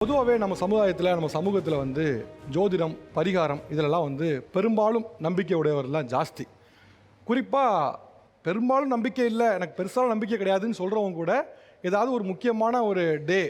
பொதுவாகவே நம்ம சமுதாயத்தில் நம்ம சமூகத்தில் வந்து ஜோதிடம் பரிகாரம் இதிலெல்லாம் வந்து பெரும்பாலும் நம்பிக்கை உடையவர்கள்லாம் ஜாஸ்தி. குறிப்பாக பெரும்பாலும் நம்பிக்கை இல்லை, எனக்கு பெருசாக நம்பிக்கை கிடையாதுன்னு சொல்கிறவங்க கூட ஏதாவது ஒரு முக்கியமான ஒரு டே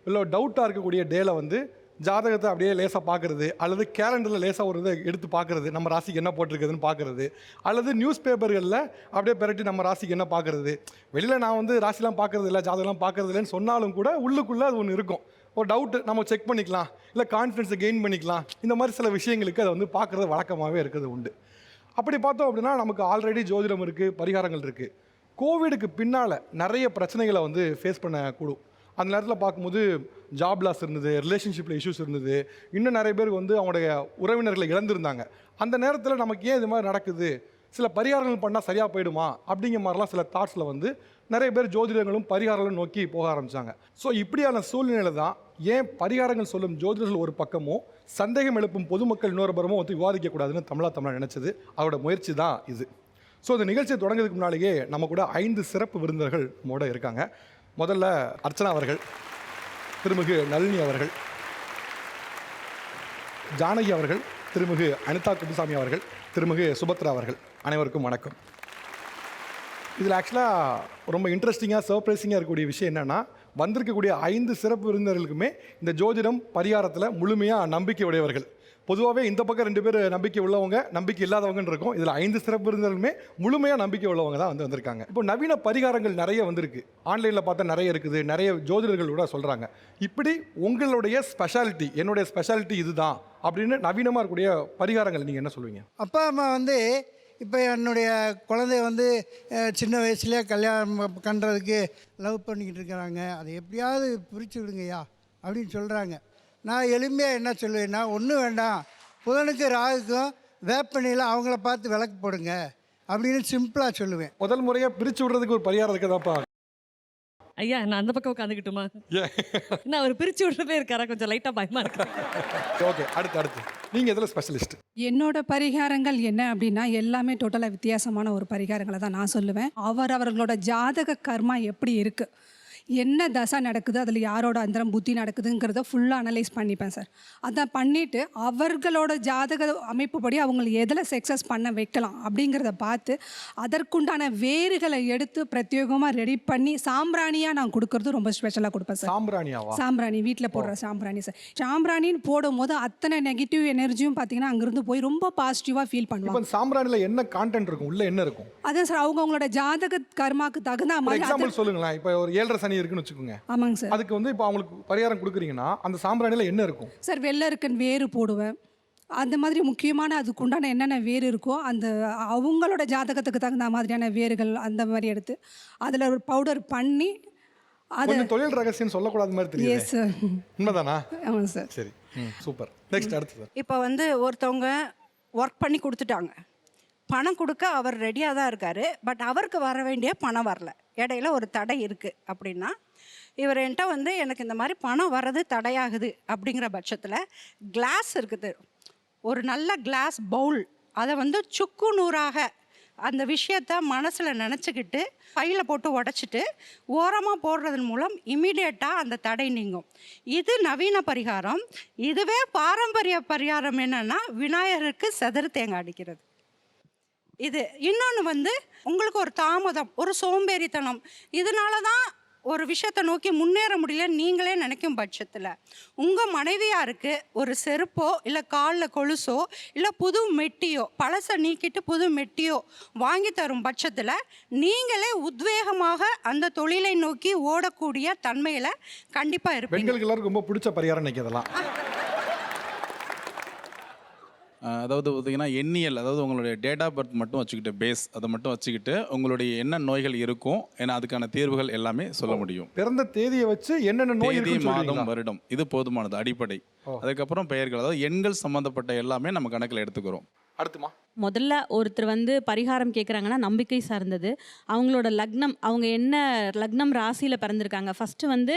இல்லை டவுட்டாக இருக்கக்கூடிய டேல வந்து ஜாதகத்தை அப்படியே லேசாக பார்க்குறது, அல்லது கேலண்டரில் லேசாக ஒரு இதை எடுத்து பார்க்குறது, நம்ம ராசிக்கு என்ன போட்டிருக்குதுன்னு பார்க்குறது, அல்லது நியூஸ் பேப்பர்களில் அப்படியே பெரட்டி நம்ம ராசிக்கு என்ன பார்க்குறது. வெளியில் நான் வந்து ராசிலாம் பார்க்குறது இல்லை, ஜாதகம்லாம் பார்க்குறது இல்லைன்னு சொன்னாலும் கூட உள்ளுக்குள்ளே அது ஒன்று இருக்கும். ஒரு டவுட்டு நம்ம செக் பண்ணிக்கலாம், இல்லை கான்ஃபிடன்ஸை கெயின் பண்ணிக்கலாம். இந்த மாதிரி சில விஷயங்களுக்கு அதை வந்து பார்க்குறது வழக்கமாகவே இருக்கிறது உண்டு. அப்படி பார்த்தோம் அப்படின்னா நமக்கு ஆல்ரெடி ஜோதிடம் இருக்குது, பரிகாரங்கள் இருக்குது. கோவிடுக்கு பின்னால் நிறைய பிரச்சனைகளை வந்து ஃபேஸ் பண்ணக்கூடும். அந்த நேரத்தில் பார்க்கும்போது ஜாப் லாஸ் இருந்தது, ரிலேஷன்ஷிப்பில் இஷ்யூஸ் இருந்தது, இன்னும் நிறைய பேருக்கு வந்து அவங்களுடைய உறவினர்களை இழந்திருந்தாங்க. அந்த நேரத்தில் நமக்கு ஏன் இது மாதிரி நடக்குது, சில பரிகாரங்கள் பண்ணால் சரியாக போயிடுமா அப்படிங்கிற மாதிரிலாம் சில தாட்ஸில் வந்து நிறைய பேர் ஜோதிடங்களும் பரிகாரங்களும் நோக்கி போக ஆரம்பித்தாங்க. ஸோ இப்படியான சூழ்நிலை தான் ஏன் பரிகாரங்கள் சொல்லும் ஜோதிடர்கள் ஒரு பக்கமும் சந்தேகம் எழுப்பும் பொதுமக்கள் இன்னொரு புறமும் வந்து விவாதிக்கக்கூடாதுன்னு தமிழா நினச்சது. அதோட முயற்சி தான் இது. ஸோ இந்த நிகழ்ச்சியை தொடங்குறதுக்கு முன்னாலேயே நம்ம கூட 5 சிறப்பு விருந்தினர்கள் நம்மோட இருக்காங்க. முதல்ல அர்ச்சனா அவர்கள், திருமிகு நளினி அவர்கள், ஜானகி அவர்கள், திருமிகு அனிதா குப்புசாமி அவர்கள், திருமிகு சுபத்ரா அவர்கள். அனைவருக்கும் வணக்கம். இதில் ஆக்சுவலாக ரொம்ப இன்ட்ரெஸ்டிங்காக சர்ப்ரைசிங்காக இருக்கக்கூடிய விஷயம் என்னென்னா, வந்திருக்கக்கூடிய 5 சிறப்பு விருந்தினர்களுக்குமே இந்த ஜோதிடம் பரிகாரத்தில் முழுமையாக நம்பிக்கை உடையவர்கள். பொதுவாகவே இந்த பக்கம் 2 பேர் நம்பிக்கை உள்ளவங்க, நம்பிக்கை இல்லாதவங்கன்னு இருக்கும். இதில் 5 சிறப்பு விருந்தினர்களுமே முழுமையாக நம்பிக்கை உள்ளவங்க தான் வந்திருக்காங்க. இப்போ நவீன பரிகாரங்கள் நிறைய வந்திருக்கு, ஆன்லைனில் பார்த்தா நிறைய இருக்குது, நிறைய ஜோதிடர்கள் கூட சொல்கிறாங்க. இப்படி உங்களுடைய ஸ்பெஷாலிட்டி, என்னுடைய ஸ்பெஷாலிட்டி இதுதான் அப்படின்னு நவீனமாக இருக்கக்கூடிய பரிகாரங்கள் நீங்கள் என்ன சொல்லுவீங்க? அப்பா அம்மா வந்து இப்போ என்னுடைய குழந்தைய வந்து சின்ன வயசுலேயே கல்யாணம் பண்ணுறதுக்கு லவ் பண்ணிக்கிட்டு இருக்கிறாங்க, அதை எப்படியாவது பிரித்து விடுங்கய்யா அப்படின்னு சொல்கிறாங்க. நான் எளிமையாக என்ன சொல்லுவேன்னா, ஒன்றும் வேண்டாம், புதனுக்கு ராகுக்கும் வேப்பனையில் அவங்கள பார்த்து விளக்கு போடுங்க அப்படின்னு சிம்பிளாக சொல்லுவேன். முதல் முறையாக பிரித்து விடுறதுக்கு ஒரு பரிகாரம் இருக்குதாப்பா? ஐயா, நான் அந்த பக்கம் உட்காந்துக்கிட்டுமா? நான் அவர் பிரிச்சு விடுறதே இருக்காரா, கொஞ்சம் லைட்டாக பயமா இருக்கு. ஓகே, அடுத்து நீங்கள் எதில் ஸ்பெஷலிஸ்ட்? என்னோட பரிகாரங்கள் என்ன அப்படின்னா எல்லாமே டோட்டலாக வித்தியாசமான ஒரு பரிகாரங்களை தான் நான் சொல்லுவேன். அவர்களோட ஜாதக கர்மா எப்படி இருக்குது, என்ன தசை நடக்குது, அதில் யாரோட அந்தரம் புத்தி நடக்குதுங்கிறத ஃபுல்லாக அனலைஸ் பண்ணிப்பேன் சார். அதை பண்ணிவிட்டு அவர்களோட ஜாதக அமைப்புப்படி அவங்களை எதில் சக்ஸஸ் பண்ண வைக்கலாம் அப்படிங்கிறத பார்த்து அதற்குண்டான வேர்களை எடுத்து பிரத்யேகமாக ரெடி பண்ணி சாம்பிராணியாக நான் கொடுக்கறது ரொம்ப ஸ்பெஷலாக கொடுப்பேன் சார். சாம்பிராணி வீட்டில் போடுற சாம்பிராணி சார். சாம்பிராணின்னு போடும்போது அத்தனை நெகட்டிவ் எனர்ஜியும் பார்த்தீங்கன்னா அங்கேருந்து போய் ரொம்ப பாசிட்டிவாக ஃபீல் பண்ணுவாங்க. சாம்பிராணியில் என்ன கான்டென்ட் இருக்கும், உள்ள என்ன இருக்கும்? அதான் சார், அவங்களோட ஜாதக கர்மாக்கு தகுந்த மாதிரி. எக்ஸாம்பிள் சொல்லுங்களேன். இப்போ ஒரு 7.5 சனி இருக்குன்னு வச்சுக்கோங்க. ஆமாங்க சார். அதுக்கு வந்து இப்போ அவங்களுக்கு பரிகாரம் கொடுக்குறீங்கன்னா அந்த சாம்பிராணியில் என்ன இருக்கும் சார்? வெள்ளை இருக்கன் வேறு போடுவேன். அந்த மாதிரி முக்கியமான அதுக்குண்டான என்னென்ன வேறு இருக்கோ அந்த அவங்களோட ஜாதகத்துக்கு தகுந்த மாதிரியான வேர்கள் அந்த மாதிரி எடுத்து அதில் ஒரு பவுடர் பண்ணி அது தொழில் ரகசியம் சொல்லக்கூடாத மாதிரி தெரியும். Yes sir. உண்மைதானா? ஆமாம் சார். சரி, சூப்பர். நெக்ஸ்ட் அடுத்து சார். இப்போ வந்து ஒருத்தவங்க ஒர்க் பண்ணி கொடுத்துட்டாங்க, பணம் கொடுக்க அவர் ரெடியாக தான் இருக்கார், பட் அவருக்கு வர வேண்டிய பணம் வரல, இடையில ஒரு தடை இருக்குது அப்படின்னா, இவர் என்கிட்ட வந்து எனக்கு இந்த மாதிரி பணம் வர்றது தடையாகுது அப்படிங்கிற பட்சத்தில் கிளாஸ் இருக்குது, ஒரு நல்ல கிளாஸ் பவுல், அதை வந்து சுக்கு நூறாக அந்த விஷயத்த மனசில் நினச்சிக்கிட்டு கையில் போட்டு உடச்சிட்டு ஓரமாக போடுறதன் மூலம் இமீடியட்டாக அந்த தடை நீங்கும். இது நவீன பரிகாரம். இதுவே பாரம்பரிய பரிகாரம் என்னென்னா விநாயகருக்கு செதறு தேங்காய் அடிக்கிறது. இது இன்னொன்று வந்து உங்களுக்கு ஒரு தாமதம், ஒரு சோம்பேறித்தனம், இதனால தான் ஒரு விஷயத்தை நோக்கி முன்னேற முடியல நீங்களே நினைக்கும் பட்சத்தில் உங்கள் மனைவியாருக்கு ஒரு செருப்போ இல்லை காலில் கொலுசோ இல்லை புது மெட்டியோ, பழசை நீக்கிட்டு புது மெட்டியோ வாங்கி தரும் பட்சத்தில் நீங்களே உத்வேகமாக அந்த தொழிலை நோக்கி ஓடக்கூடிய தன்மையில் கண்டிப்பாக இருப்பீங்க. பெண்களுக்கு எல்லாருக்கும் ரொம்ப பிடிச்ச பரிகாரம் நினைக்கிறதெல்லாம். அதாவது பார்த்தீங்கன்னா எண்ணியல், அதாவது உங்களுடைய டேட் ஆஃப் பர்த் மட்டும் வச்சுக்கிட்டு பேஸ் அதை மட்டும் வச்சுக்கிட்டு உங்களுடைய என்ன நோய்கள் இருக்கும், ஏன்னா அதுக்கான தீர்வுகள் எல்லாமே சொல்ல முடியும். பிறந்த தேதியை வச்சு என்னென்ன நோய், தேதி, மாதம், வருடம், இது போதுமானது, அடிப்படை. அதுக்கப்புறம் பெயர்கள், அதாவது எண்கள் சம்மந்தப்பட்ட எல்லாமே நம்ம கணக்கில் எடுத்துக்கிறோம். அடுத்துமா முதல்ல ஒருத்தர் வந்து பரிகாரம் கேட்குறாங்கன்னா நம்பிக்கை சார்ந்தது. அவங்களோட லக்னம், அவங்க என்ன லக்னம் ராசியில் பிறந்திருக்காங்க. ஃபஸ்ட்டு வந்து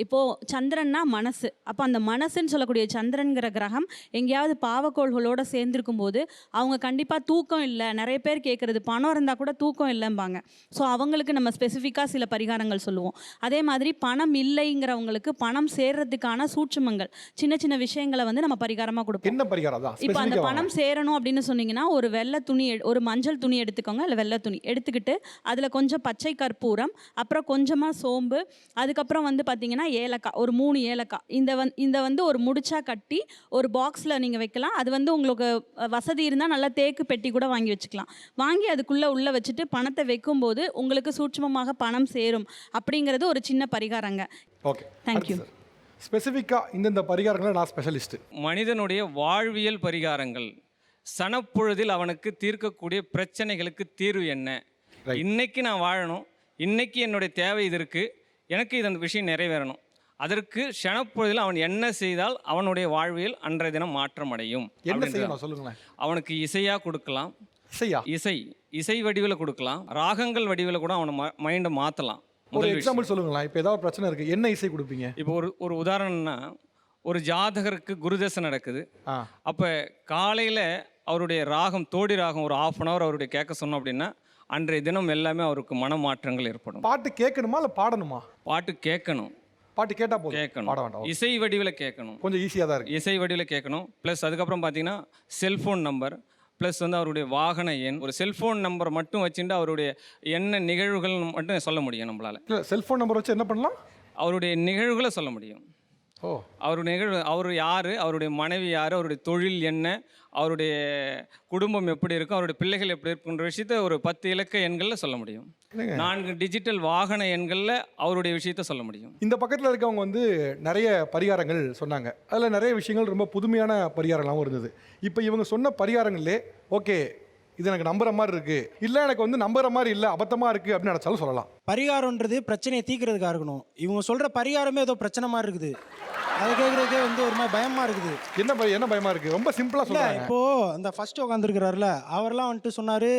இப்போது சந்திரன்னா மனசு. அப்போ அந்த மனசுன்னு சொல்லக்கூடிய சந்திரன்கிற கிரகம் எங்கேயாவது பாவக்கோள்களோடு சேர்ந்துருக்கும் போது அவங்க கண்டிப்பாக தூக்கம் இல்லை. நிறைய பேர் கேட்குறது பணம் இருந்தால் கூட தூக்கம் இல்லைம்பாங்க. ஸோ அவங்களுக்கு நம்ம ஸ்பெசிஃபிக்காக சில பரிகாரங்கள் சொல்லுவோம். அதே மாதிரி பணம் இல்லைங்கிறவங்களுக்கு பணம் சேர்றதுக்கான சூட்சுமங்கள், சின்ன சின்ன விஷயங்களை வந்து நம்ம பரிகாரமாக கொடுப்போம். என்ன பரிகாரம் தான் இப்போ அந்த பணம் சேரணும் அப்படின்னு சொன்னீங்கன்னா ஒரு வெள்ளை துணி, ஒரு மஞ்சள் துணி எடுத்துக்கோங்க, இல்லை வெள்ளை துணி எடுத்துக்கிட்டு அதில் கொஞ்சம் பச்சை கற்பூரம், அப்புறம் கொஞ்சமாக சோம்பு, அதுக்கப்புறம் வந்து பார்த்தீங்கன்னா ஏலக்காய், ஒரு 3 ஏலக்காய், இந்த வந்து ஒரு முடிச்சா கட்டி ஒரு பாக்ஸில் நீங்கள் வைக்கலாம். அது வந்து உங்களுக்கு வசதி இருந்தால் நல்லா தேக்கு பெட்டி கூட வாங்கி வச்சுக்கலாம். வாங்கி அதுக்குள்ளே உள்ளே வச்சுட்டு பணத்தை வைக்கும்போது உங்களுக்கு சூட்சமமாக பணம் சேரும் அப்படிங்கிறது ஒரு சின்ன பரிகாரங்க. Okay, thank you. ஸ்பெசிஃபிக்காக இந்தந்த பரிகாரங்களை நான் ஸ்பெஷலிஸ்ட்டு. மனிதனுடைய வாழ்வியல் பரிகாரங்கள், சனப்பொழுதில் அவனுக்கு தீர்க்கக்கூடிய பிரச்சனைகளுக்கு தீர்வு என்ன? இன்னைக்கு நான் வாழணும், இன்னைக்கு என்னுடைய தேவை இது இருக்குது, எனக்கு இது அந்த விஷயம் நிறைவேறணும், அதற்கு க்ஷணப்பொழுதில் அவன் என்ன செய்தால் அவனுடைய வாழ்வியல் அன்றைய தினம் மாற்றம் அடையும். என்ன செய்யணும் சொல்லுங்களேன். அவனுக்கு இசையாக கொடுக்கலாம், செய்யா இசை வடிவில் கொடுக்கலாம், ராகங்கள் வடிவில் கூட அவனை மைண்டை மாற்றலாம். ஒரு எக்ஸாம்பிள் சொல்லுங்களேன். இப்போ ஏதாவது பிரச்சனை இருக்குது, என்ன இசை கொடுப்பீங்க? இப்போ ஒரு உதாரணம்னா, ஒரு ஜாதகருக்கு குருதசை நடக்குது. அப்போ காலையில் அவருடைய ராகம், தோடி ராகம் ஒரு 1/2 அன் ஹவர் அவருடைய கேட்க சொன்னோம் அப்படின்னா அன்றைய தினம் எல்லாமே அவருக்கு மனமாற்றங்கள் ஏற்படும். பாட்டு கேட்கணுமா இல்லை பாடணுமா? பாட்டு கேட்கணும். பாட்டு கேட்டால் போதும், கேட்கணும். பாட வேண்டாம். இசை வடிவில் கேட்கணும். கொஞ்சம் ஈஸியாக தான் இருக்குது. இசை வடிவில் கேட்கணும். ப்ளஸ் அதுக்கப்புறம் பார்த்தீங்கன்னா செல்ஃபோன் நம்பர், ப்ளஸ் வந்து அவருடைய வாகன எண். ஒரு செல்ஃபோன் நம்பர் மட்டும் வச்சுட்டு அவருடைய என்ன நிகழ்வுகள் மட்டும் சொல்ல முடியும் நம்மளால். இல்லை, செல்ஃபோன் நம்பர் வச்சு என்ன பண்ணலாம்? அவருடைய நிகழ்வுகளை சொல்ல முடியும். அவருடைய நிகழ்வு, அவர் யார், அவருடைய மனைவி யார், அவருடைய தொழில் என்ன, அவருடைய குடும்பம் எப்படி இருக்கும், அவருடைய பிள்ளைகள் எப்படி இருக்குன்ற விஷயத்த ஒரு 10 இலக்க எண்களில் சொல்ல முடியும். 4 டிஜிட்டல் வாகன எண்களில் அவருடைய விஷயத்த சொல்ல முடியும். இந்த பக்கத்தில் இருக்கவங்க வந்து நிறைய பரிகாரங்கள் சொன்னாங்க. அதில் நிறைய விஷயங்கள் ரொம்ப புதுமையான பரிகாரங்களாகவும் இருந்தது. இப்போ இவங்க சொன்ன பரிகாரங்களே ஓகே, இது எனக்கு நம்புற மாதிரி இருக்குது, இல்லை எனக்கு வந்து நம்புற மாதிரி இல்லை, அபத்தமாக இருக்குது அப்படின்னு நினச்சாலும் சொல்லலாம். பரிகாரம்ன்றது பிரச்சனையை தீர்க்கிறதுக்காக இருக்கணும். இவங்க சொல்கிற பரிகாரமே ஏதோ பிரச்சனை மாதிரி இருக்குது. அதை கேட்குறதுக்கே வந்து ஒரு மாதிரி பயமாக இருக்குது. என்ன பயமாக இருக்குது? ரொம்ப சிம்பிளாக சொல்லுங்கள். இப்போது அந்த ஃபஸ்ட்டு உட்காந்துருக்கிறாருல, அவரெல்லாம் வந்துட்டு சொன்னார்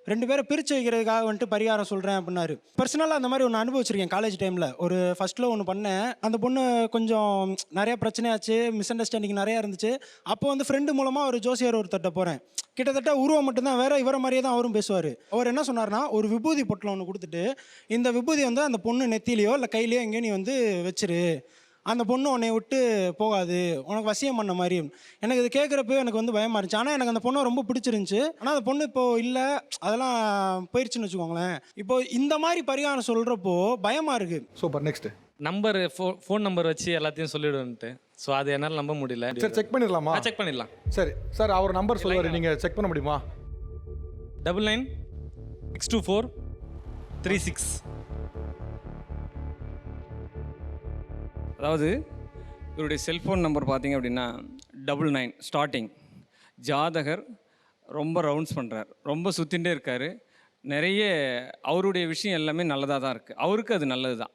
2 பேரை பிரித்து வைக்கிறதுக்காக வந்துட்டு பரிகாரம் சொல்கிறேன் அப்படின்னாரு. பர்சனலாக அந்த மாதிரி ஒன்று அனுபவிச்சிருக்கேன் காலேஜ் டைமில். ஒரு ஃபஸ்ட்டில் ஒன்று பண்ணேன். அந்த பொண்ணு கொஞ்சம் நிறையா பிரச்சனையாச்சு, மிஸ் அண்டர்ஸ்டாண்டிங் நிறையா இருந்துச்சு. அப்போ வந்து ஃப்ரெண்டு மூலமாக ஒரு ஜோசியர் ஒருத்தட்ட போகிறேன். கிட்டத்தட்ட உருவம் மட்டும்தான் வேறு, இவரை மாதிரியே தான் அவரும் பேசுவார். அவர் என்ன சொன்னார்னா, ஒரு விபூதி பொட்டலம் ஒன்று கொடுத்துட்டு, இந்த விபூதி வந்து அந்த பொண்ணு நெத்திலையோ இல்லை கையிலையோ எங்கேயோ நீ வந்து வச்சிரு, அந்த பொண்ணு உன்னை விட்டு போகாது, உனக்கு வசியம் பண்ண மாதிரி. எனக்கு இது கேட்குறப்போ எனக்கு வந்து பயமாக இருந்துச்சு. ஆனால் எனக்கு அந்த பொண்ணை ரொம்ப பிடிச்சிருந்துச்சு. ஆனால் அந்த பொண்ணு இப்போது இல்லை, அதெல்லாம் போயிடுச்சுன்னு வச்சுக்கோங்களேன். இப்போ இந்த மாதிரி பரிகாரம் சொல்கிறப்போ பயமாக இருக்குது. Super. Next number, phone number வச்சு எல்லாத்தையும் சொல்லிவிடுன்ட்டு. ஸோ அது என்னால் நம்ப முடியல. சரி, செக் பண்ணிடலாமா? செக் பண்ணிடலாம். சரி சார், அவர் நம்பர் சொல்லுவார், நீங்கள் செக் பண்ண முடியுமா? 99 624 36. அதாவது இவருடைய செல்ஃபோன் நம்பர் பார்த்தீங்க அப்படின்னா 99 ஸ்டார்டிங். ஜாதகர் ரொம்ப ரவுண்ட்ஸ் பண்ணுறார், ரொம்ப சுற்றிகிட்டே இருக்கார். நிறைய அவருடைய விஷயம் எல்லாமே நல்லதாக தான் இருக்குது. அவருக்கு அது நல்லது தான்.